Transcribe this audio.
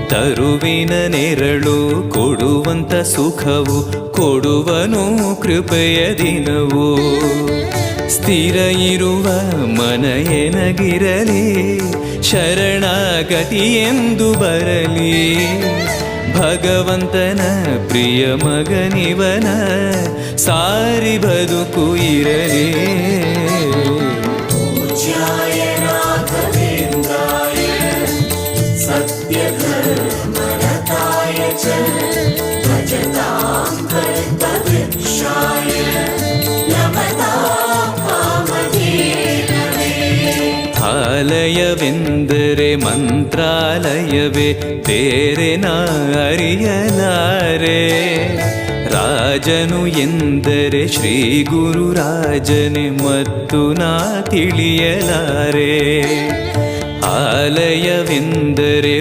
ತರುವಿನ ನೆರಳು ಕೊಡುವಂತ ಸುಖವು ಕೊಡುವನು ಕೃಪೆಯ ದಿನವು. ಸ್ಥಿರ ಇರುವ ಮನ ಎನಗಿರಲಿ, ಶರಣಾಗತಿ ಎಂದು ಬರಲಿ. ಭಗವಂತನ ಪ್ರಿಯ ಮಗನಿವನ, ಸಾರಿ ಬದುಕು ಇರಲಿ. ಆಲಯವೆಂದರೆ ಮಂತ್ರಾಲಯವೇ, ಬೇರೆ ನಾ ಅರಿಯಲಾರೆ. ರಾಜನು ಎಂದರೆ ಶ್ರೀ ಗುರು ರಾಜನೇ, ಮತ್ತು ನಾ ತಿಳಿಯಲಾರೆ. ಆಲಯವೆಂದರೆ